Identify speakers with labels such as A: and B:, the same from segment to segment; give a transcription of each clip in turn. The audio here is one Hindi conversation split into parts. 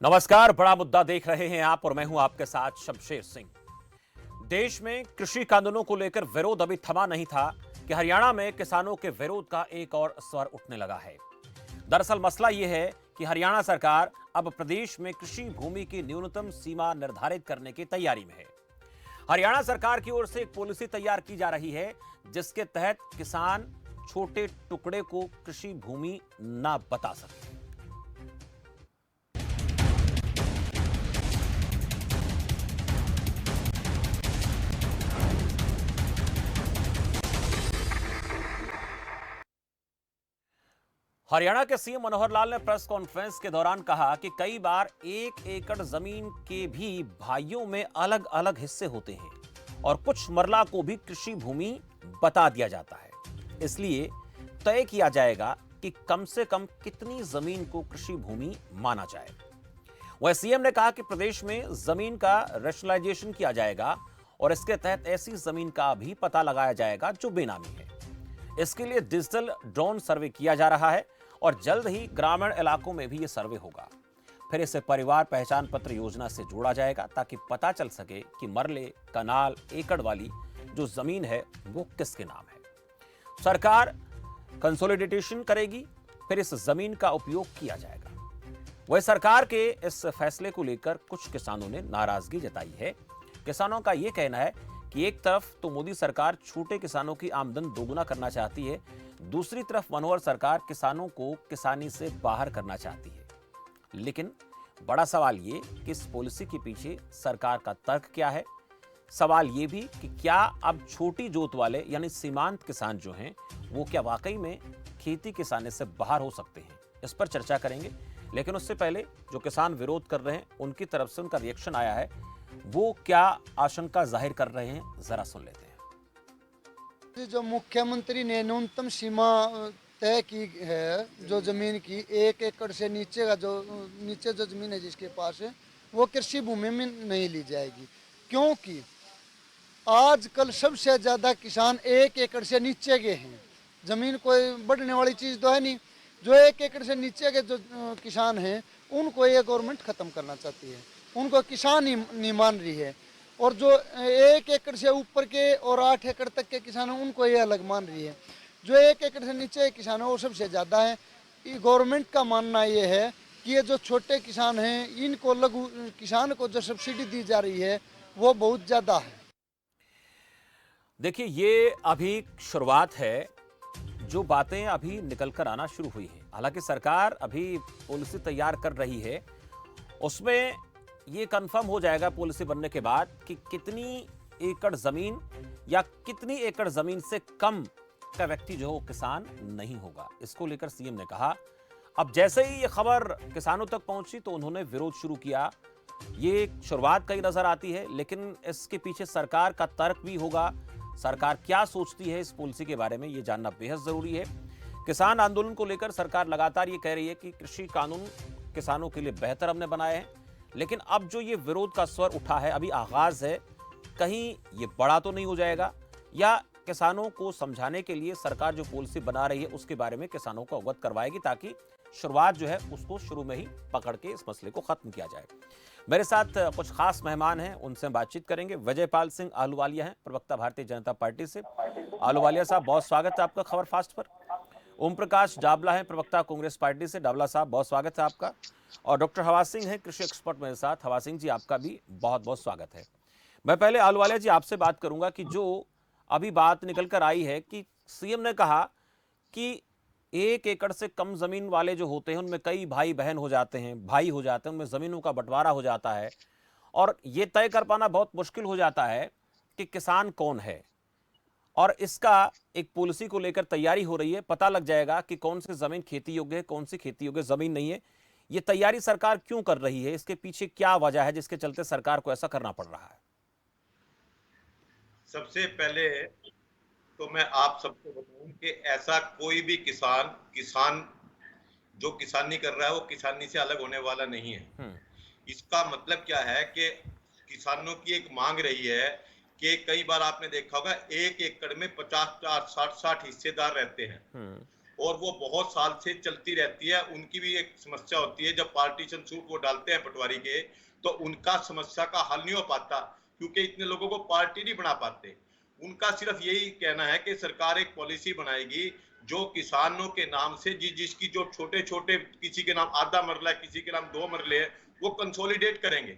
A: नमस्कार, बड़ा मुद्दा देख रहे हैं आप और मैं हूं आपके साथ शमशेर सिंह। देश में कृषि कानूनों को लेकर विरोध अभी थमा नहीं था कि हरियाणा में किसानों के विरोध का एक और स्वर उठने लगा है। दरअसल मसला यह है कि हरियाणा सरकार अब प्रदेश में कृषि भूमि की न्यूनतम सीमा निर्धारित करने की तैयारी में है। हरियाणा सरकार की ओर से एक पॉलिसी तैयार की जा रही है जिसके तहत किसान छोटे टुकड़े को कृषि भूमि ना बता सके। हरियाणा के सीएम मनोहर लाल ने प्रेस कॉन्फ्रेंस के दौरान कहा कि कई बार 1 एकड़ जमीन के भी भाइयों में अलग अलग हिस्से होते हैं और कुछ मरला को भी कृषि भूमि बता दिया जाता है। इसलिए तय किया जाएगा कि कम से कम कितनी जमीन को कृषि भूमि माना जाए। वह सीएम ने कहा कि प्रदेश में जमीन का रेशनलाइजेशन किया जाएगा और इसके तहत ऐसी जमीन का भी पता लगाया जाएगा जो बेनामी है। इसके लिए डिजिटल ड्रोन सर्वे किया जा रहा है और जल्द ही ग्रामीण इलाकों में भी यह सर्वे होगा। फिर इसे परिवार पहचान पत्र योजना से जोड़ा जाएगा ताकि पता चल सके कि मरले, कनाल, एकड़ वाली जो जमीन है वो किसके नाम है। सरकार कंसोलिडेशन करेगी, फिर इस जमीन का उपयोग किया जाएगा। वह सरकार के इस फैसले को लेकर कुछ किसानों ने नाराजगी जताई है। किसानों का यह कहना है कि एक तरफ तो मोदी सरकार छोटे किसानों की आमदन दोगुना करना चाहती है, दूसरी तरफ मनोहर सरकार किसानों को किसानी से बाहर करना चाहती है। लेकिन बड़ा सवाल ये कि इस पॉलिसी के पीछे सरकार का तर्क क्या है। सवाल ये भी कि क्या अब छोटी जोत वाले यानी सीमांत किसान जो हैं वो क्या वाकई में खेती किसानी से बाहर हो सकते हैं, इस पर चर्चा करेंगे। लेकिन उससे पहले जो किसान विरोध कर रहे हैं उनकी तरफ से उनका रिएक्शन आया है, वो क्या आशंका जाहिर कर रहे हैं, जरा सुन लेते हैं।
B: जो मुख्यमंत्री ने न्यूनतम सीमा तय की है, जो जमीन की 1 एकड़ से नीचे का नीचे जो जमीन है जिसके पास है वो कृषि भूमि में नहीं ली जाएगी, क्योंकि आजकल सबसे ज़्यादा किसान 1 एकड़ से नीचे के हैं। ज़मीन कोई बढ़ने वाली चीज़ तो है नहीं। जो 1 एकड़ से नीचे के जो किसान हैं उनको ये गवर्नमेंट ख़त्म करना चाहती है, उनको किसान ही नहीं मान रही है। और जो 1 एकड़ से ऊपर के और 8 एकड़ तक के किसान हैं उनको ये अलग मान रही है। जो 1 एकड़ से नीचे के किसान हैं वो सबसे ज़्यादा है। गवर्नमेंट का मानना ये है कि ये जो छोटे किसान हैं इनको लघु किसान को जो सब्सिडी दी जा रही है वो बहुत ज़्यादा है।
A: देखिए, ये अभी शुरुआत है, जो बातें अभी निकल कर आना शुरू हुई हैं। हालांकि सरकार अभी पॉलिसी तैयार कर रही है, उसमें ये कंफर्म हो जाएगा पॉलिसी बनने के बाद कि कितनी एकड़ जमीन या कितनी एकड़ जमीन से कम का व्यक्ति जो हो किसान नहीं होगा। इसको लेकर सीएम ने कहा। अब जैसे ही ये खबर किसानों तक पहुंची तो उन्होंने विरोध शुरू किया। ये शुरुआत कहीं नजर आती है, लेकिन इसके पीछे सरकार का तर्क भी होगा। सरकार क्या सोचती है इस पॉलिसी के बारे में, ये जानना बेहद जरूरी है। किसान आंदोलन को लेकर सरकार लगातार ये कह रही है कि कृषि कानून किसानों के लिए बेहतर हमने बनाए हैं, लेकिन अब जो ये विरोध का स्वर उठा है, अभी आगाज है, कहीं ये बड़ा तो नहीं हो जाएगा, या किसानों को समझाने के लिए सरकार जो पॉलिसी बना रही है उसके बारे में किसानों को अवगत करवाएगी ताकि शुरुआत जो है उसको शुरू में ही पकड़ के इस मसले को खत्म किया जाए। मेरे साथ कुछ खास मेहमान हैं, उनसे बातचीत करेंगे। विजयपाल सिंह आहलूवालिया हैं, प्रवक्ता भारतीय जनता पार्टी से। आहलूवालिया साहब, बहुत स्वागत है आपका खबर फास्ट पर। ओम प्रकाश डाबला हैं, प्रवक्ता कांग्रेस पार्टी से। डाबला साहब, बहुत स्वागत है आपका। और डॉक्टर हवा सिंह हैं, कृषि एक्सपर्ट मेरे साथ। हवा सिंह जी, आपका भी बहुत बहुत स्वागत है। मैं पहले आहलूवालिया जी आपसे बात करूंगा कि जो अभी बात निकल कर आई है कि सीएम ने कहा कि 1 एकड़ से कम जमीन वाले जो होते हैं उनमें कई भाई बहन हो जाते हैं, भाई हो जाते हैं, उनमें जमीनों का बंटवारा हो जाता है और ये तय कर पाना बहुत मुश्किल हो जाता है कि किसान कौन है। और इसका एक पॉलिसी को लेकर तैयारी हो रही है, पता लग जाएगा कि कौन सी जमीन खेती योग्य है, कौन सी खेती योग्य जमीन नहीं है। ये तैयारी सरकार क्यों कर रही है, इसके पीछे क्या वजह है जिसके चलते सरकार को ऐसा करना पड़ रहा है?
C: सबसे पहले तो मैं आप सबको बताऊं कि ऐसा कोई भी किसान जो किसानी कर रहा है वो किसानी से अलग होने वाला नहीं है।
A: हम्म।
C: इसका मतलब क्या है कि किसानों की एक मांग रही है कि कई बार आपने देखा होगा 1 एकड़ में 50 60 60 हिस्सेदार रहते हैं।
A: हम्म।
C: और वो बहुत साल से चलती रहती है। उनकी भी एक समस्या होती है, जब पार्टीशन सूट वो डालते हैं पटवारी के, तो उनका समस्या का हल नहीं हो पाता, क्योंकि इतने लोगों को पार्टी नहीं बना पाते। उनका सिर्फ यही कहना है कि सरकार एक पॉलिसी बनाएगी जो किसानों के नाम से, जिसकी जो छोटे छोटे, किसी के नाम आधा मरला है, किसी के नाम 2 मरले है, वो कंसोलिडेट करेंगे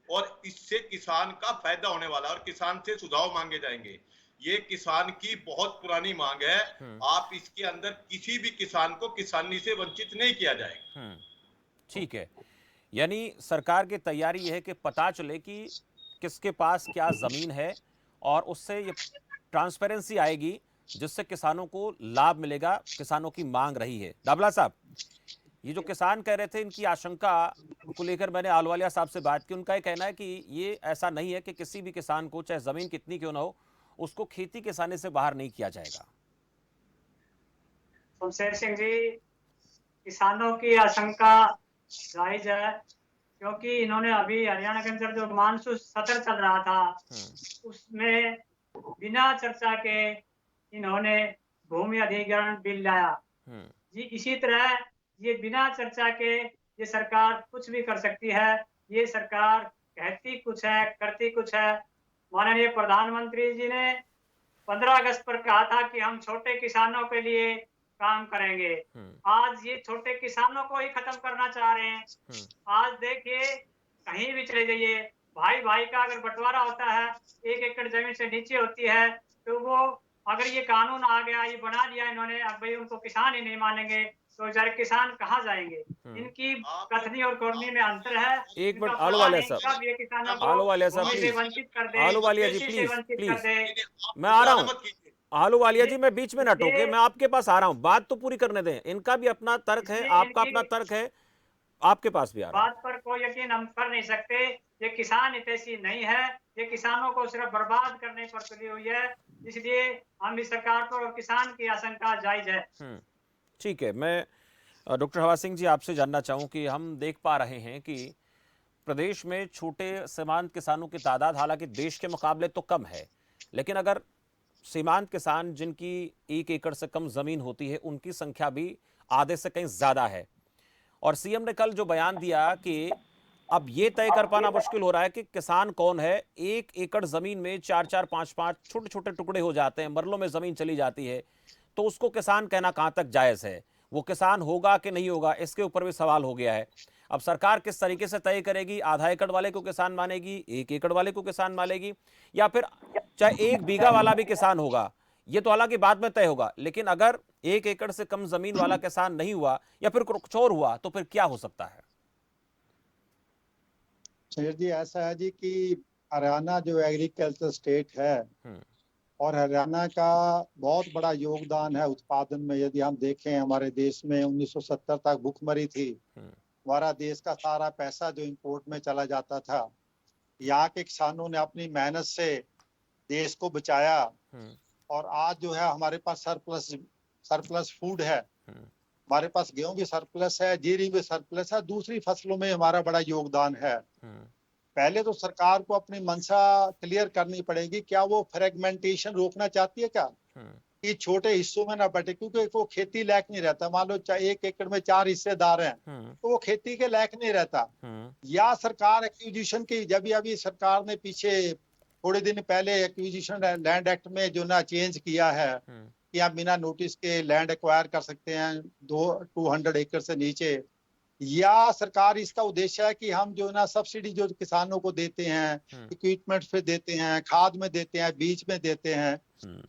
C: और इससे किसान का फायदा होने वाला है और किसान से सुझाव मांगे जाएंगे। ये किसान की बहुत पुरानी मांग है। आप इसके अंदर किसी भी किसान को किसानी से वंचित नहीं किया जाएगा।
A: ठीक है, यानी सरकार की तैयारी यह है कि पता चले कि किसके पास क्या जमीन है और उससे ये ट्रांसपेरेंसी आएगी जिससे किसानों को लाभ मिलेगा। किसानों की मांग रही है। दाभला साहब, ये जो किसान कह रहे थे, इनकी आशंका को लेकर मैंने आलवालिया साहब से बात की। उनका ये कहना है कि ये ऐसा नहीं है कि किसी भी किसान को, चाहे जमीन कितनी क्यों ना हो, उसको खेती किसानी से बाहर नहीं किया जाएगा।
D: शमशेर सिंह जी, किसानों की आशंका जायज है, क्योंकि इन्होंने अभी हरियाणा के अंदर जो मानसून सत्र चल रहा था उसमें बिना चर्चा के इन्होंने भूमि अधिग्रहण बिल लाया जी। इसी तरह ये बिना चर्चा के ये सरकार कुछ भी कर सकती है। ये सरकार कहती कुछ है, करती कुछ है। माननीय प्रधानमंत्री जी ने 15 अगस्त पर कहा था कि हम छोटे किसानों के लिए काम करेंगे। आज ये छोटे किसानों को ही खत्म करना चाह रहे हैं। आज देखिए, कहीं भी चले जाइए, भाई भाई का अगर बंटवारा होता है, 1 एकड़ जमीन से नीचे होती है, तो वो अगर ये कानून आ गया, ये बना दिया इन्होंने, अब भाई उनको किसान ही नहीं मानेंगे, तो बेचारे किसान कहाँ जाएंगे। इनकी कथनी और करनी में अंतर है।
A: एक मिनट,
D: इनका
A: आलूवालिया
D: प्लान है,
A: साहब,
D: कब ये किसानों को
A: आलूवालिया साहब
D: भूमि से
A: प्लीज,
D: वंचित कर दे,
A: आलूवालिया जी
D: कृषि से
A: प्लीज
D: वंचित कर
A: प्लीज,
D: दे।
A: मैं आ रहा हूँ।
C: मत कीजिए।
A: आलूवालिया जी, मैं बीच में ना टोके,
D: ये
A: मैं आपके पास आ रहा हूँ, बात तो पूरी करने दें। इनका भी अपना तर्क है,
D: इसलिए
A: आपका अपना
D: इनकी
A: तर्क है, आपके पास भी आ रहा हूँ।
D: बात पर कोई यकीन हम कर नहीं सकते। ये किसान हितैषी नहीं है, ये किसानों को सिर्फ बर्बाद करने पर तुली हुई है। इसलिए हम इस सरकार पर और किसान की आशंका जायज है।
A: ठीक है, मैं डॉक्टर हवा सिंह जी आपसे जानना चाहूँ कि हम देख पा रहे हैं कि प्रदेश में छोटे सीमांत किसानों की तादाद हालांकि देश के मुकाबले तो कम है, लेकिन अगर सीमांत किसान जिनकी 1 एकड़ से कम जमीन होती है, उनकी संख्या भी आधे से कहीं ज्यादा है। और सीएम ने कल जो बयान दिया कि अब ये तय कर पाना मुश्किल हो रहा है कि किसान कौन है। 1 एकड़ जमीन में 4-4, 5-5 छोटे छोटे टुकड़े हो जाते हैं, मरलों में जमीन चली जाती है, तो उसको किसान कहना कहां तक जायज है। वो किसान होगा कि नहीं होगा, इसके ऊपर भी सवाल हो गया है। अब सरकार किस तरीके से तय करेगी, आधा एकड़ वाले को किसान मानेगी, 1 एकड़ वाले को किसान मानेगी, या फिर चाहे 1 बीघा वाला भी किसान होगा, ये तो हालांकि बाद में तय होगा। लेकिन अगर 1 एकड़ से कम जमीन वाला किसान नहीं हुआ या फिर कुछ और हुआ, तो फिर क्या हो सकता है?
E: शेर जी, ऐसा है जी कि हरियाणा जो एग्रीकल्चर स्टेट है और हरियाणा का बहुत बड़ा योगदान है उत्पादन में। यदि हम देखें, हमारे देश में 1970 तक भूखमरी थी। हमारा देश का सारा पैसा जो इंपोर्ट में चला जाता था, यहाँ के किसानों ने अपनी मेहनत से देश को बचाया और आज जो है हमारे पास सरप्लस फूड है। हमारे पास गेहूं भी सरप्लस है, जीरी भी सरप्लस है, दूसरी फसलों में हमारा बड़ा योगदान है। पहले तो सरकार को अपनी मंशा क्लियर करनी पड़ेगी। क्या वो फ्रेगमेंटेशन रोकना चाहती है क्या, कि छोटे हिस्सों में ना बटे, क्योंकि वो खेती लायक नहीं रहता। मान लो 1 एकड़ में 4 हिस्सेदार हैं, तो वो खेती के लायक नहीं रहता। या सरकार एक्विजिशन की, जब अभी सरकार ने पीछे थोड़े दिन पहले एक्विजिशन लैंड एक्ट में जो ना चेंज किया है कि आप बिना नोटिस के लैंड एक्वायर कर सकते हैं 200 एकड़ से नीचे। या सरकार इसका उद्देश्य है कि हम जो ना सब्सिडी जो किसानों को देते हैं, इक्विपमेंट पे देते हैं, खाद में देते हैं, बीज में देते हैं,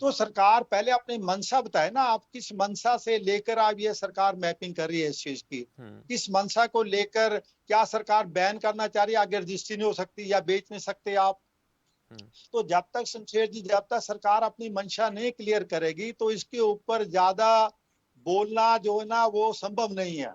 E: तो सरकार पहले अपनी मंशा बताए ना। आप किस मंशा से लेकर आप ये सरकार मैपिंग कर रही है इस चीज की, किस मंशा को लेकर। क्या सरकार बैन करना चाह रही है, आगे रजिस्ट्री नहीं हो सकती या बेच नहीं सकते आप। तो जब तक शमशेर जी, जब तक सरकार अपनी मंशा नहीं क्लियर करेगी, तो इसके ऊपर ज्यादा बोलना जो है ना वो संभव नहीं है।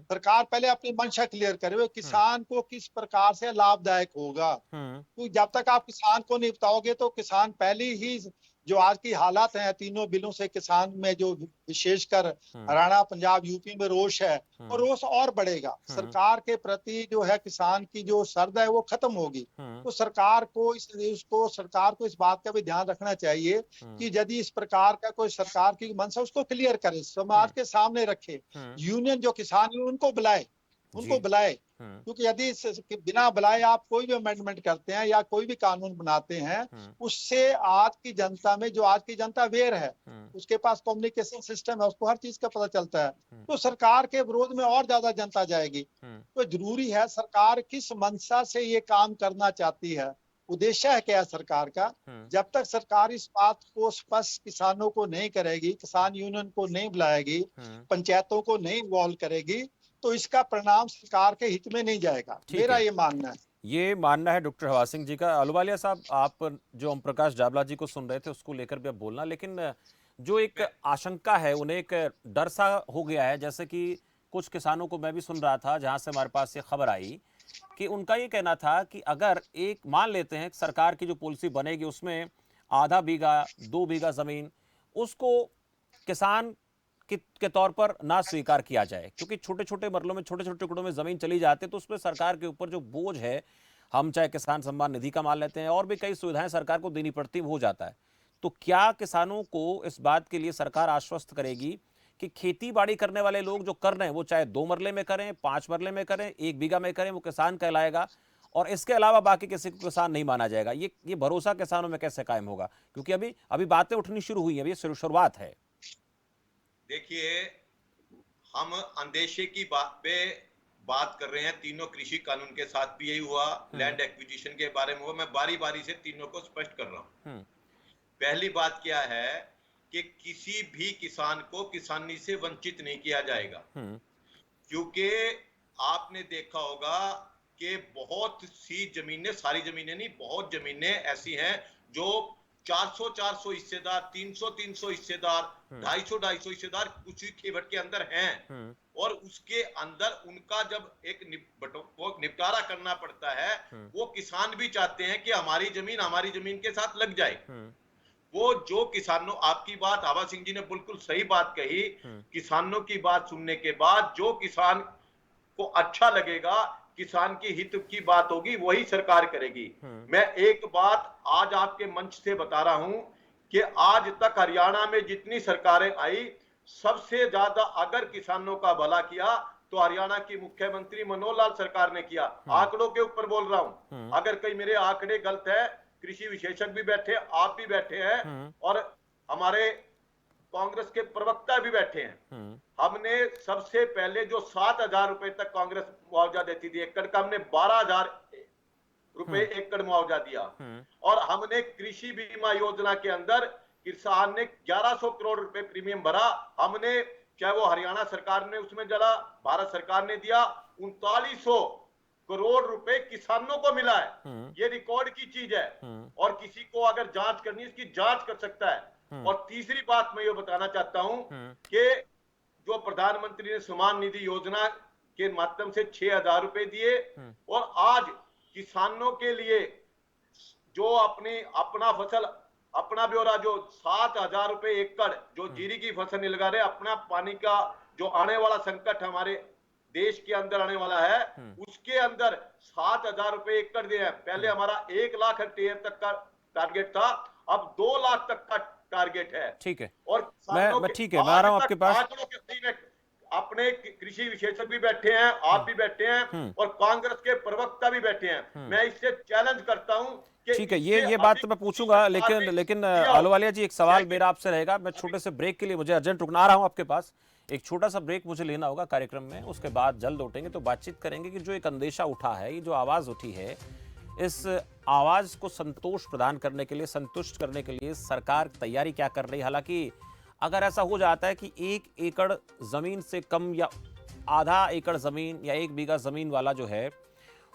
E: सरकार पहले अपनी मंशा क्लियर करे, वो किसान को किस प्रकार से लाभदायक होगा। तो जब तक आप किसान को नहीं बताओगे, तो किसान पहले ही जो आज की हालात हैं तीनों बिलों से किसान में जो विशेषकर हरियाणा, पंजाब, यूपी में रोष है, और रोष और बढ़ेगा। सरकार के प्रति जो है किसान की जो श्रद्धा है वो खत्म होगी। तो सरकार को इस बात का भी ध्यान रखना चाहिए कि यदि इस प्रकार का कोई सरकार की मंशा उसको क्लियर करे, समाज के सामने रखे, यूनियन जो किसान यूनियन उनको बुलाए, क्योंकि यदि बिना बुलाए आप कोई भी अमेंडमेंट करते हैं या कोई भी कानून बनाते हैं, उससे आज की जनता में, जो आज की जनता अवेयर है, उसके पास कम्युनिकेशन सिस्टम है, उसको हर चीज का पता चलता है, तो सरकार के विरोध में और ज्यादा जनता जाएगी। तो जरूरी है सरकार किस मंशा से ये काम करना चाहती है, उद्देश्य है क्या है सरकार का। जब तक सरकार इस बात को स्पष्ट किसानों को नहीं करेगी, किसान यूनियन को नहीं बुलाएगी, पंचायतों को नहीं इन्वॉल्व करेगी, तो इसका परिणाम सरकार के हित में नहीं जाएगा। मेरा ये मानना है।
A: ये मानना है डॉक्टर हवा सिंह जी का। अहलुवालिया साहब, आप जो ओम प्रकाश जाबला जी को सुन रहे थे उसको लेकर भी अब बोलना, लेकिन जो एक आशंका है, उन्हें एक डर सा हो गया है, जैसे कि कुछ किसानों को मैं भी सुन रहा था जहां से हमारे पास ये खबर आई कि उनका ये कहना था कि अगर एक मान लेते हैं सरकार की जो पॉलिसी बनेगी उसमें आधा बीघा 2 बीघा जमीन उसको किसान के तौर पर ना स्वीकार किया जाए, क्योंकि छोटे छोटे मरलों में, छोटे छोटे टुकड़ों में जमीन चली जाती है, तो उसमें सरकार के ऊपर जो बोझ है, हम चाहे किसान सम्मान निधि का मान लेते हैं और भी कई सुविधाएं सरकार को देनी पड़ती हो जाता है। तो क्या किसानों को इस बात के लिए सरकार आश्वस्त करेगी कि खेती बाड़ी करने वाले लोग जो कर रहे हैं वो चाहे 2 मरले में करें, 5 मरले में करें, 1 बीघा में करें, वो किसान कहलाएगा और इसके अलावा बाकी किसी को किसान नहीं माना जाएगा? ये भरोसा किसानों में कैसे कायम होगा? क्योंकि अभी बातें उठनी शुरू हुई है, अभी शुरुआत है।
C: देखिए, हम अंदेशे की बात कर रहे हैं। तीनों कृषि कानून के साथ भी यही हुआ, लैंड एक्विजिशन के बारे में हुआ। मैं बारी बारी से तीनों को स्पष्ट कर रहा हूं। पहली बात क्या है कि किसी भी किसान को किसानी से वंचित नहीं किया जाएगा, क्योंकि आपने देखा होगा कि बहुत सी जमीनें, सारी जमीनें नहीं, बहुत जमीनें ऐसी हैं जो 400 हिस्सेदार, 300 हिस्सेदार, 250 हिस्सेदार कुछ ही खेवट के अंदर हैं, और उसके अंदर उनका जब एक निपटारा करना पड़ता है, वो किसान भी चाहते हैं कि हमारी जमीन के साथ लग जाए। वो जो किसानों, आपकी बात हवा सिंह जी ने बिल्कुल सही बात कही, किसानों की बात सुनने के बाद जो किसान को अच्छा लगेगा, किसान की हित की बात होगी, वही सरकार करेगी। मैं एक बात आज आपके मंच से बता रहा हूं कि आज तक हरियाणा में जितनी सरकारें आई, सबसे ज्यादा अगर किसानों का भला किया तो हरियाणा की मुख्यमंत्री मनोहर लाल सरकार ने किया। आंकड़ों के ऊपर बोल रहा हूं, अगर कहीं मेरे आंकड़े गलत है, कृषि विशेषज्ञ भी बैठे, आप भी बैठे हैं और हमारे कांग्रेस के प्रवक्ता भी बैठे हैं। हमने सबसे पहले जो 7,000 रुपए तक कांग्रेस मुआवजा देती थी एकड़ का, हमने 12,000 रुपए एकड़ मुआवजा दिया। और हमने कृषि बीमा योजना के अंदर किसान ने 1100 करोड़ रुपए प्रीमियम भरा। हमने, चाहे वो हरियाणा सरकार ने उसमें जला, भारत सरकार ने दिया, 3900 करोड़ रुपए किसानों को मिला है। ये रिकॉर्ड की चीज है, और किसी को अगर जांच करनी है इसकी जांच कर सकता है। और तीसरी बात मैं ये बताना चाहता हूं कि जो प्रधानमंत्री ने सम्मान निधि योजना के माध्यम से 6,000 रुपए दिए, और आज किसानों के लिए जो अपना फसल, अपना ब्यौरा, जो 7,000 रुपए एकड़ जो जीरी की फसल नहीं लगा रहे, अपना पानी का जो आने वाला संकट हमारे देश के अंदर आने वाला है, उसके अंदर 7,000 रुपए एकड़ दिए हैं। पहले हमारा 1 लाख हेक्टेयर तक का टारगेट था, अब 2 लाख तक का टारगेट है।
A: ठीक है,
C: और
A: मैं ठीक है, मैं आ रहा हूं आपके पास।
C: अपने कृषि विशेषज्ञ भी बैठे हैं, आप भी बैठे हैं, और कांग्रेस के प्रवक्ता भी बैठे हैं। मैं इससे चैलेंज करता हूं कि
A: ठीक है, ये बात तो मैं पूछूंगा, लेकिन अहलुवालिया जी, एक सवाल मेरा आपसे रहेगा। मैं छोटे से ब्रेक के लिए, मुझे अर्जेंट रुकना, आ रहा हूं आपके पास। एक छोटा सा ब्रेक मुझे लेना होगा कार्यक्रम में, उसके बाद जल्द लौटेंगे तो बातचीत करेंगे कि जो एक अंदेशा उठा है, ये जो आवाज उठी है, इस आवाज को संतोष प्रदान करने के लिए, संतुष्ट करने के लिए सरकार तैयारी क्या कर रही है। हालांकि अगर ऐसा हो जाता है कि 1 एकड़ जमीन से कम या आधा एकड़ जमीन या 1 बीघा जमीन वाला जो है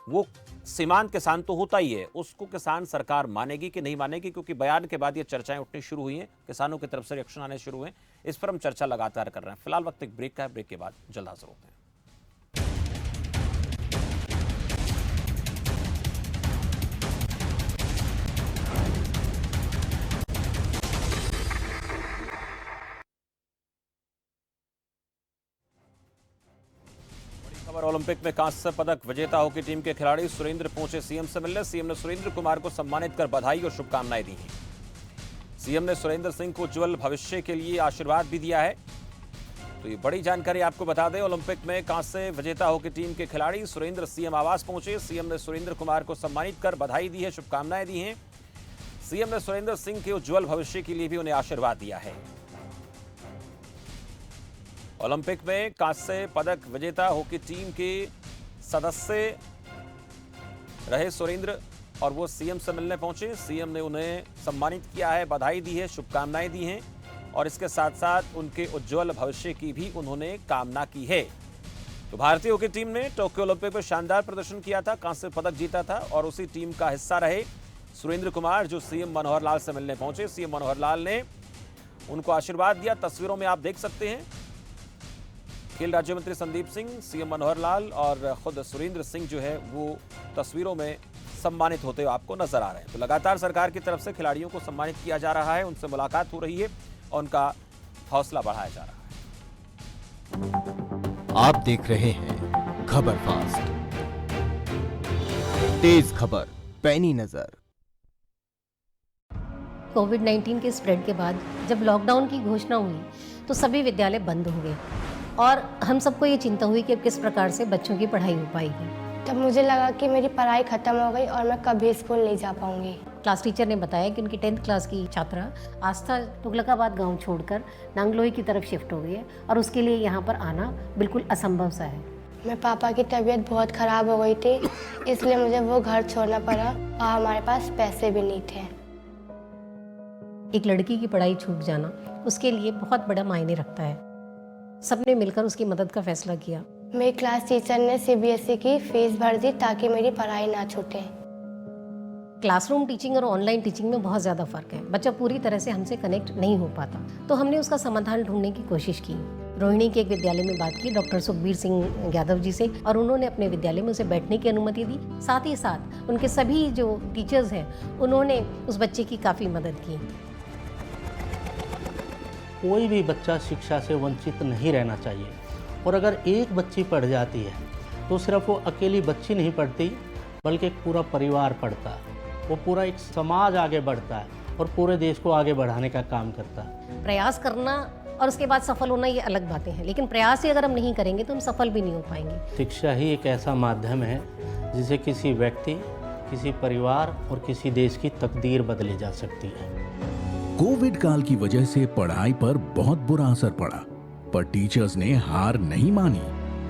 A: वो सीमांत किसान तो होता ही है, उसको किसान सरकार मानेगी कि नहीं मानेगी? क्योंकि बयान के बाद ये चर्चाएं उठनी शुरू हुई हैं, किसानों की तरफ से रिएक्शन आने शुरू हुए। इस पर हम चर्चा लगातार कर रहे हैं। फिलहाल वक्त एक ब्रेक का है, ब्रेक के बाद जल्द हाजिर होते हैं। और ओलंपिक में कांस्य पदक विजेता हॉकी टीम के खिलाड़ी सुरेंद्र पहुंचे सीएम से मिलने। सीएम ने सुरेंद्र कुमार को सम्मानित कर बधाई और शुभकामनाएं दी हैं। सीएम ने सुरेंद्र सिंह को उज्जवल भविष्य के लिए आशीर्वाद भी दिया है। तो ये बड़ी जानकारी आपको बता दें, ओलंपिक में कांस्य विजेता हॉकी टीम के खिलाड़ी सुरेंद्र सीएम आवास पहुंचे। सीएम ने सुरेंद्र कुमार को सम्मानित कर बधाई दी है, शुभकामनाएं दी हैं। सीएम ने सुरेंद्र सिंह के उज्जवल भविष्य के लिए भी उन्हें आशीर्वाद दिया है। ओलंपिक में कांस्य पदक विजेता हॉकी टीम के सदस्य रहे सुरेंद्र और वो सीएम से मिलने पहुंचे। सीएम ने उन्हें सम्मानित किया है, बधाई दी है, शुभकामनाएं दी हैं और इसके साथ साथ उनके उज्जवल भविष्य की भी उन्होंने कामना की है। तो भारतीय हॉकी टीम ने टोक्यो ओलंपिक में शानदार प्रदर्शन किया था, कांस्य पदक जीता था और उसी टीम का हिस्सा रहे सुरेंद्र कुमार, जो सीएम मनोहर लाल से मिलने पहुंचे। सीएम मनोहर लाल ने उनको आशीर्वाद दिया। तस्वीरों में आप देख सकते हैं खेल राज्य मंत्री संदीप सिंह, सीएम मनोहर लाल और खुद सुरेंद्र सिंह जो है वो तस्वीरों में सम्मानित होते हुए आपको नजर आ रहे हैं। तो लगातार सरकार की तरफ से खिलाड़ियों को सम्मानित किया जा रहा है, उनसे मुलाकात हो रही है और उनका हौसला बढ़ाया जा रहा है।
F: आप देख रहे हैं खबर फास्ट, तेज खबर, पैनी नजर।
G: कोविड-19 के स्प्रेड के बाद जब लॉकडाउन की घोषणा हुई तो सभी विद्यालय बंद हो गए और हम सबको ये चिंता हुई कि अब किस प्रकार से बच्चों की पढ़ाई हो पाएगी।
H: तब मुझे लगा कि मेरी पढ़ाई खत्म हो गई और मैं कभी स्कूल नहीं जा पाऊंगी।
G: क्लास टीचर ने बताया कि उनकी 10th क्लास की छात्रा आस्था तुगलकाबाद गांव छोड़कर नांगलोई की तरफ शिफ्ट हो गई है और उसके लिए यहाँ पर आना बिल्कुल असंभव सा है।
H: मेरे पापा की तबीयत बहुत ख़राब हो गई थी, इसलिए मुझे वो घर छोड़ना पड़ा और हमारे पास पैसे भी नहीं थे।
G: एक लड़की की पढ़ाई छूट जाना उसके लिए बहुत बड़ा मायने रखता है। सबने मिलकर उसकी मदद का फैसला किया।
H: मेरी क्लास टीचर ने सीबीएसई की फीस भर दी ताकि मेरी पढ़ाई ना छूटे।
G: क्लासरूम टीचिंग और ऑनलाइन टीचिंग में बहुत ज़्यादा फ़र्क है। बच्चा पूरी तरह से हमसे कनेक्ट नहीं हो पाता, तो हमने उसका समाधान ढूंढने की कोशिश की। रोहिणी के एक विद्यालय में बात की डॉक्टर सुखबीर सिंह यादव जी से और उन्होंने अपने विद्यालय में उसे बैठने की अनुमति दी। साथ ही साथ उनके सभी जो टीचर्स हैं उन्होंने उस बच्चे की काफ़ी मदद की।
I: कोई भी बच्चा शिक्षा से वंचित नहीं रहना चाहिए और अगर एक बच्ची पढ़ जाती है तो सिर्फ वो अकेली बच्ची नहीं पढ़ती बल्कि एक पूरा परिवार पढ़ता है, वो पूरा एक समाज आगे बढ़ता है और पूरे देश को आगे बढ़ाने का काम करता है।
G: प्रयास करना और उसके बाद सफल होना ये अलग बातें हैं, लेकिन प्रयास ही अगर हम नहीं करेंगे तो हम सफल भी नहीं हो पाएंगे।
I: शिक्षा ही एक ऐसा माध्यम है जिसे किसी व्यक्ति, किसी परिवार और किसी देश की तकदीर बदली जा सकती है।
J: कोविड काल की वजह से पढ़ाई पर बहुत बुरा असर पड़ा, पर टीचर्स ने हार नहीं मानी।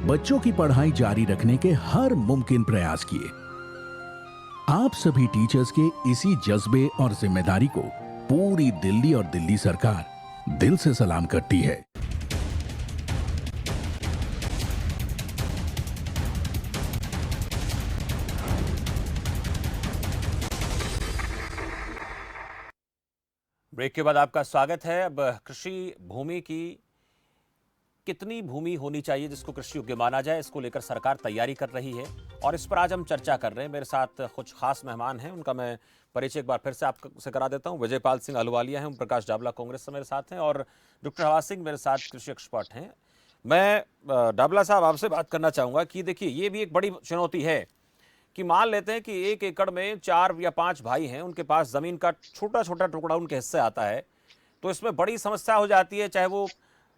J: बच्चों की पढ़ाई जारी रखने के हर मुमकिन प्रयास किए। आप सभी टीचर्स के इसी जज्बे और जिम्मेदारी को पूरी दिल्ली और दिल्ली सरकार दिल से सलाम करती है।
A: ब्रेक के बाद आपका स्वागत है। अब कृषि भूमि की कितनी भूमि होनी चाहिए जिसको कृषि योग्य माना जाए, इसको लेकर सरकार तैयारी कर रही है और इस पर आज हम चर्चा कर रहे हैं। मेरे साथ कुछ खास मेहमान हैं, उनका मैं परिचय एक बार फिर से आपसे करा देता हूं। विजयपाल सिंह अहलुवालिया हैं, ओम प्रकाश डाबला कांग्रेस से मेरे साथ हैं और डॉक्टर हवा सिंह मेरे साथ कृषि एक्सपर्ट हैं। मैं डाबला साहब आपसे बात करना चाहूँगा कि देखिए ये भी एक बड़ी चुनौती है कि मान लेते हैं कि 1 एकड़ में 4 या 5 भाई हैं, उनके पास ज़मीन का छोटा छोटा टुकड़ा उनके हिस्से आता है, तो इसमें बड़ी समस्या हो जाती है।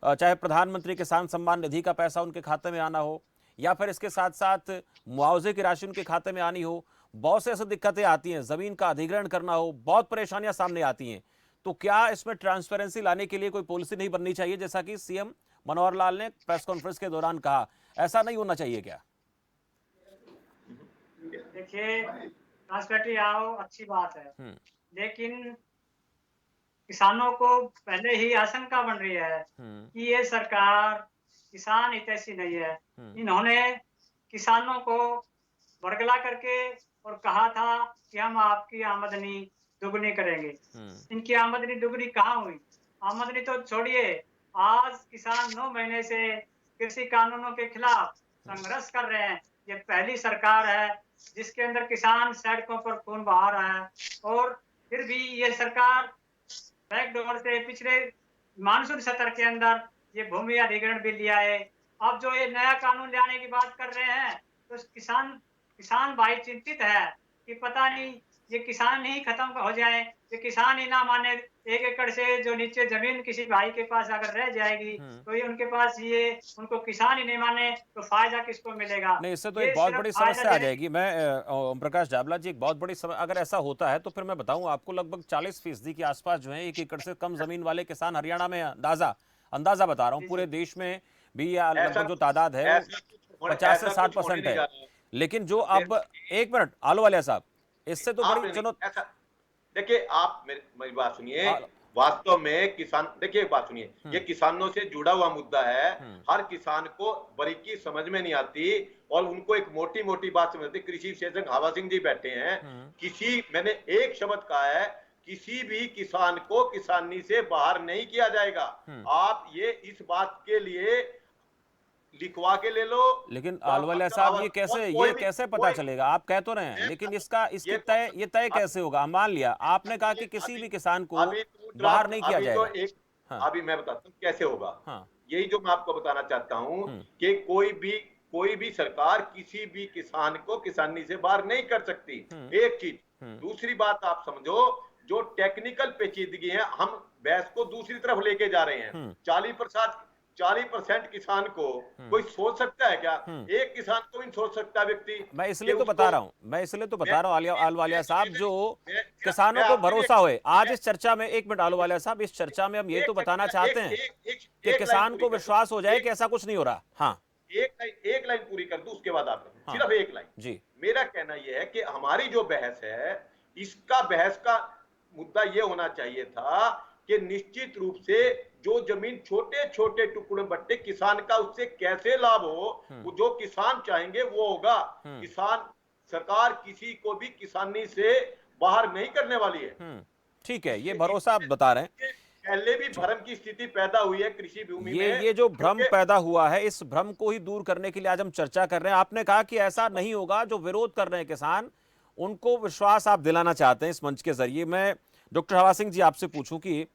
A: चाहे प्रधानमंत्री किसान सम्मान निधि का पैसा उनके खाते में आना हो या फिर इसके साथ साथ मुआवजे की राशि उनके खाते में आनी हो, बहुत से ऐसी दिक्कतें आती हैं। ज़मीन का अधिग्रहण करना हो, बहुत परेशानियां सामने आती हैं। तो क्या इसमें ट्रांसपेरेंसी लाने के लिए कोई पॉलिसी नहीं बननी चाहिए, जैसा कि सीएम मनोहर लाल ने प्रेस कॉन्फ्रेंस के दौरान कहा? ऐसा नहीं होना चाहिए क्या?
D: देखिए, ट्रांसपेरेंसी आओ अच्छी बात है, लेकिन किसानों को पहले ही आशंका बन रही है कि ये सरकार किसान हितैषी नहीं है। इन्होंने किसानों को बरगला करके और कहा था कि हम आपकी आमदनी दुगनी करेंगे। इनकी आमदनी दुगनी कहाँ हुई? आमदनी तो छोड़िए, आज किसान 9 महीने से कृषि कानूनों के खिलाफ संघर्ष कर रहे हैं। ये पहली सरकार है जिसके अंदर किसान सड़कों पर खून बहा रहा है और फिर भी ये सरकार बैकडोर से पिछले मानसून सत्र के अंदर ये भूमि अधिग्रहण बिल लिया है। अब जो ये नया कानून लाने की बात कर रहे हैं, तो किसान भाई चिंतित है कि पता नहीं ये किसान ही खत्म हो जाए, ये किसान ही ना माने। 1 एकड़ से जो नीचे जमीन किसी भाई के पास अगर रह जाएगी, तो ये उनके पास ये उनको किसान ही नहीं माने, तो फायदा किसको मिलेगा?
A: नहीं, इससे तो
D: ये
A: एक बहुत
D: सिर्फ
A: बड़ी
D: फायदा
A: समस्या आ
D: देने-
A: जाएगी। मैं ओम प्रकाश जाबला जी, एक बहुत बड़ी अगर ऐसा होता है तो फिर मैं बताऊं आपको, लगभग 40% के आसपास जो है 1 एकड़ से कम जमीन वाले किसान हरियाणा में, अंदाजा बता रहा हूं, पूरे देश में भी लगभग जो तादाद है वो 50 से 60% है। लेकिन जो अब, एक मिनट आलू वालिया साहब, इससे तो बड़ी चुनौती।
C: देखिए, आप मेरी बात सुनिए। वास्तव में किसान, देखिए बात सुनिए, ये किसानों से जुड़ा हुआ मुद्दा है। हर किसान को बारीकी समझ में नहीं आती और उनको एक मोटी मोटी बात समझती। कृषि विशेषज्ञ हावा सिंह जी बैठे हैं, मैंने एक शब्द कहा है, किसी भी किसान को किसानी से बाहर नहीं किया जाएगा। आप ये इस बात के लिए लिखवा के ले लो।
A: लेकिन आलवालिया साहब, ये कैसे पता चलेगा? आप कह तो रहे हैं, लेकिन इसकी तय कैसे होगा? मान लिया आपने कहा कि किसी भी किसान को बाहर नहीं किया जाएगा।
C: अभी मैं बताता हूँ कैसे होगा। यही जो मैं आपको बताना चाहता हूँ कि कोई भी सरकार किसी भी किसान को किसानी से बाहर नहीं कर सकती, एक चीज। दूसरी बात आप समझो, जो टेक्निकल पेचीदगी है, हम बहस को दूसरी तरफ लेके जा रहे हैं। 40% किसान को कोई सोच सकता है क्या? एक किसान को भी सोच सकता व्यक्ति।
A: मैं इसलिए तो बता रहा हूँ आलवालिया साहब, जो किसानों को भरोसा होए आज इस चर्चा में। एक मिनट आलवालिया साहब, इस चर्चा में हम ये तो बताना चाहते हैं कि किसान को विश्वास हो जाए कि ऐसा कुछ नहीं हो रहा। हाँ,
C: एक लाइन पूरी कर दूं, उसके बाद आप सिर्फ एक लाइन जी। मेरा कहना यह है कि हमारी जो बहस है, इसका बहस का मुद्दा यह होना चाहिए था कि निश्चित रूप से जो जमीन छोटे छोटे टुकड़े बट्टे, किसान का उससे कैसे लाभ हो, वो जो किसान चाहेंगे वो होगा। किसान, सरकार किसी को भी किसानी से बाहर नहीं करने वाली है।
A: ठीक है, ये भरोसा आप बता रहे हैं।
C: पहले भी भ्रम की स्थिति पैदा हुई है कृषि भूमि में।
A: ये जो भ्रम पैदा हुआ है, इस भ्रम को ही दूर करने के लिए आज हम चर्चा कर रहे हैं। आपने कहा कि ऐसा नहीं होगा, जो विरोध कर रहे हैं किसान, उनको विश्वास आप दिलाना चाहते हैं इस मंच के जरिए। मैं डॉक्टर हवा सिंह जी आपसे पूछूं कि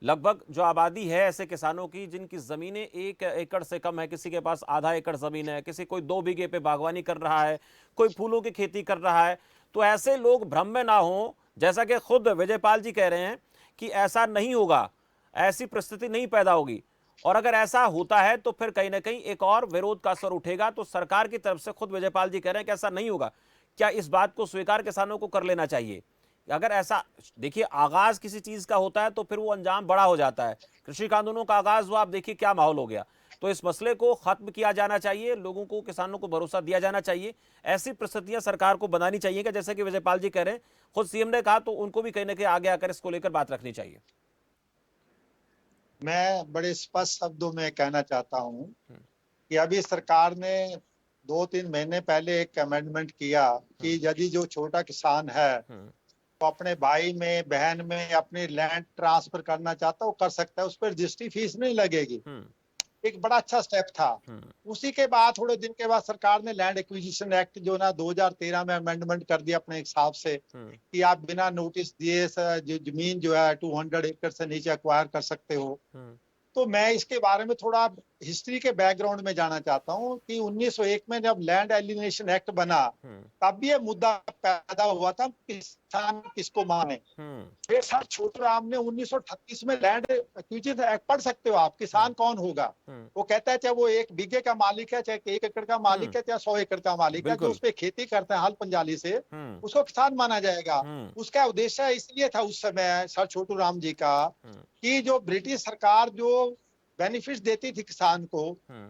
A: लगभग जो आबादी है ऐसे किसानों की जिनकी जमीनें 1 एकड़ से कम है, किसी के पास आधा एकड़ जमीन है, किसी कोई 2 बीघे पे बागवानी कर रहा है, कोई फूलों की खेती कर रहा है, तो ऐसे लोग भ्रम में ना हो, जैसा कि खुद विजयपाल जी कह रहे हैं कि ऐसा नहीं होगा, ऐसी परिस्थिति नहीं पैदा होगी। और अगर ऐसा होता है तो फिर कहीं ना कहीं एक और विरोध का स्वर उठेगा। तो सरकार की तरफ से खुद विजयपाल जी कह रहे हैं कि ऐसा नहीं होगा। क्या इस बात को स्वीकार किसानों को कर लेना चाहिए? अगर ऐसा, देखिए, आगाज किसी चीज का होता है तो फिर वो अंजाम बड़ा हो जाता है। कृषि कानूनों का आगाज हुआ, आप देखिए क्या माहौल हो गया। तो इस मसले को खत्म किया जाना चाहिए, लोगों को, किसानों को भरोसा दिया जाना चाहिए। ऐसी परिस्थितियां सरकार को बनानी चाहिए कि जैसे कि विजयपाल जी कह रहे हैं, खुद सीएम ने कहा, तो उनको भी कहीं ना कहीं आगे आकर इसको लेकर बात रखनी चाहिए।
E: मैं बड़े स्पष्ट शब्दों में कहना चाहता हूं कि अभी सरकार ने 2-3 महीने पहले एक अमेंडमेंट किया कि यदि जो छोटा किसान है तो अपने भाई में, बहन में अपनी लैंड ट्रांसफर करना चाहता है, वो कर सकता है, उस पर रजिस्ट्री फीस नहीं लगेगी। एक बड़ा अच्छा स्टेप था। उसी के बाद थोड़े दिन के बाद सरकार ने लैंड एक्विजिशन एक्ट जो ना 2013 में अमेंडमेंट कर दिया अपने हिसाब से कि आप बिना नोटिस दिए जमीन जो है 200 एकड़ से नीचे एक्वायर कर सकते हो। तो मैं इसके बारे में थोड़ा हिस्ट्री के बैकग्राउंड में जाना चाहता हूं कि 1901 में जब लैंड एलिनेशन एक्ट बना, तब भी ये मुद्दा पैदा हुआ था किसान किसको माने। फिर सर छोटूराम ने 1938 में लैंड एक्विजिशन एक्ट, पढ़ सकते हो आप, किसान कौन होगा। वो कहता है चाहे वो 1 बीघे का मालिक है, चाहे 1 एकड़ का मालिक है, चाहे 100 एकड़ का मालिक है, जो उस पर खेती करते हैं हल पंजाली से, उसको किसान माना जाएगा। उसका उद्देश्य इसलिए था उस समय सर छोटूराम जी का कि जो ब्रिटिश सरकार जो बेनिफिट्स देती थी किसान को,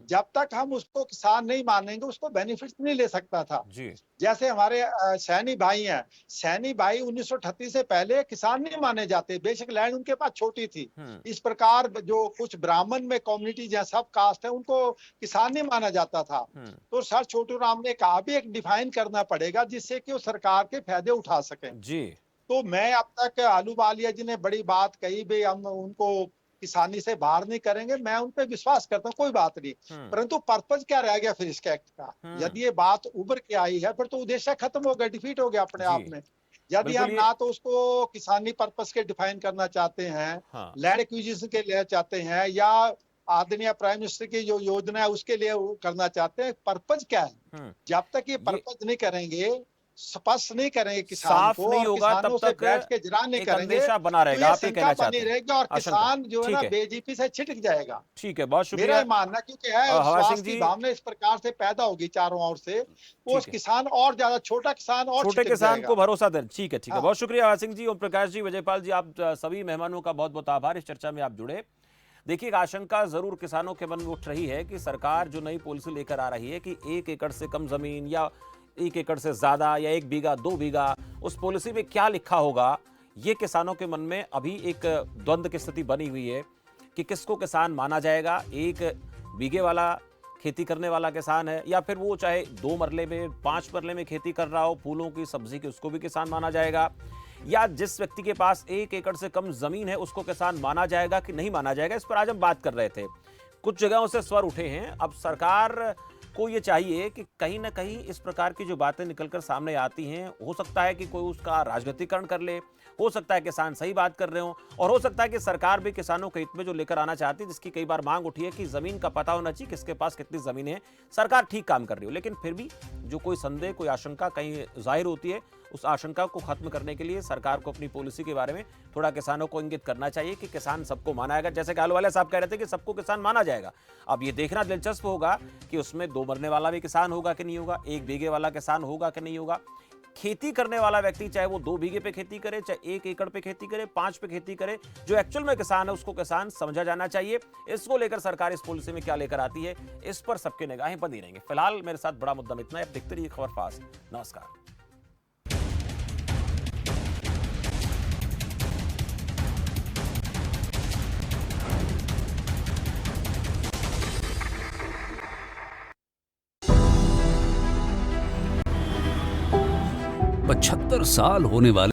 E: जब तक हम उसको किसान नहीं मानेंगे उसको बेनिफिट्स नहीं ले सकता था जी। जैसे हमारे सैनी भाई हैं, सैनी भाई 1938 से पहले किसान नहीं माने जाते, बेशक लैंड उनके पास छोटी थी। इस प्रकार जो कुछ ब्राह्मण में कम्युनिटी या सब कास्ट है उनको किसान नहीं माना जाता था। तो सर छोटूराम ने कहा भी एक डिफाइन करना पड़ेगा जिससे कि वो सरकार के फायदे उठा सके जी। तो मैं अब तक आलूवालिया जी ने बड़ी बात कही, भाई हम उनको किसानी से बाहर नहीं करेंगे, मैं उन पे विश्वास करता हूँ, कोई बात नहीं। परंतु पर्पज क्या रह गया फिर इसके एक्ट का? यदि ये बात उभर के आई है फिर तो उद्देश्य खत्म हो गया, डिफीट हो गया अपने आप में। यदि हम ना तो उसको किसानी पर्पज के डिफाइन करना चाहते हैं, लैंड एक्विजिशन के लिए चाहते हैं, या आदरणीय प्राइम मिनिस्टर की जो योजना है उसके लिए वो करना चाहते हैं। पर्पज क्या है? जब तक ये पर्पज नहीं करेंगे, स्पष्ट नहीं करेंगे किसान
A: साफ
E: को,
A: नहीं
E: और
A: होगा
E: किसानों
A: तब
E: से
A: तक
E: बैठ के जरा नहीं
A: एक
E: करेंगे,
A: अंदेशा बना
E: तो
A: रहेगा।
E: ये
A: आप ये कहना
E: शंका
A: चाहते
E: बनी
A: हैं,
E: रहेगी और
A: आशंका।
E: किसान जो है
A: ठीक
E: ना
A: है।
E: बेजीपी से छिटक जाएगा।
A: ठीक है, बहुत
E: मेरा
A: शुक्रिया।
E: ये मानना क्योंकि है
A: हवा सिंह
E: स्वास्थ्य की
A: जी,
E: भावना इस प्रकार से पैदा होगी चारों ओर से, वो
A: ठीक है।
E: किसान और ज्यादा, छोटा किसान और
A: छोटे
E: छिटक
A: किसान
E: जाएगा।
A: को भरोसा दे। ठीक है, ठीक है,
E: हाँ।
A: बहुत शुक्रिया हवा सिंह जी, ओम प्रकाश जी, विजयपाल जी, आप सभी मेहमानों का बहुत बहुत आभार, इस चर्चा में आप जुड़े। देखिए, एक आशंका जरूर किसानों के मन में उठ रही है कि सरकार जो नई पॉलिसी लेकर आ रही है कि 1 एकड़ से कम जमीन या 1 एकड़ से ज्यादा या 1 बीघा 2 बीघा, उस पॉलिसी में क्या लिखा होगा, ये किसानों के मन में अभी एक द्वंद्व की स्थिति बनी हुई है कि किसको किसान माना जाएगा। 1 बीघे वाला खेती करने वाला किसान है, या फिर वो चाहे 2 मरले में 5 मरले में खेती कर रहा हो फूलों की सब्जी की, उसको भी किसान माना जाएगा, या जिस व्यक्ति के पास 1 एकड़ से कम जमीन है उसको किसान माना जाएगा कि नहीं माना जाएगा। इस पर आज हम बात कर रहे थे। कुछ जगहों से स्वर उठे हैं। अब सरकार को ये चाहिए कि कहीं ना कहीं इस प्रकार की जो बातें निकलकर सामने आती हैं, हो सकता है कि कोई उसका राजनीतिकरण कर ले, हो सकता है किसान सही बात कर रहे हो, और हो सकता है कि सरकार भी किसानों के हित में जो लेकर आना चाहती है, जिसकी कई बार मांग उठी है कि जमीन का पता होना चाहिए, किसके पास कितनी जमीन है, सरकार ठीक काम कर रही हो। लेकिन फिर भी जो कोई संदेह, कोई आशंका कहीं जाहिर होती है, उस आशंका को खत्म करने के लिए सरकार को अपनी पॉलिसी के बारे में थोड़ा किसानों को इंगित करना चाहिए कि किसान सबको माना जाएगा। जैसे कि आलूवालिया साहब कह रहे थे कि सबको किसान माना जाएगा। अब ये देखना दिलचस्प होगा कि उसमें 2 मरने वाला भी किसान होगा कि नहीं होगा, 1 बीघे वाला किसान होगा कि नहीं होगा। खेती करने वाला व्यक्ति चाहे वो 2 बीघे पे खेती करे, चाहे 1 एकड़ पे खेती करे, 5 पे खेती करे, जो एक्चुअल में किसान है उसको किसान समझा जाना चाहिए। इसको लेकर सरकार इस पॉलिसी में क्या लेकर आती है, इस पर सबके निगाहें बंधी रहेंगी। फिलहाल मेरे साथ बड़ा मुद्दा इतना है। अब देखते रहिए खबर फास्ट। नमस्कार।
K: पचहत्तर साल होने वाले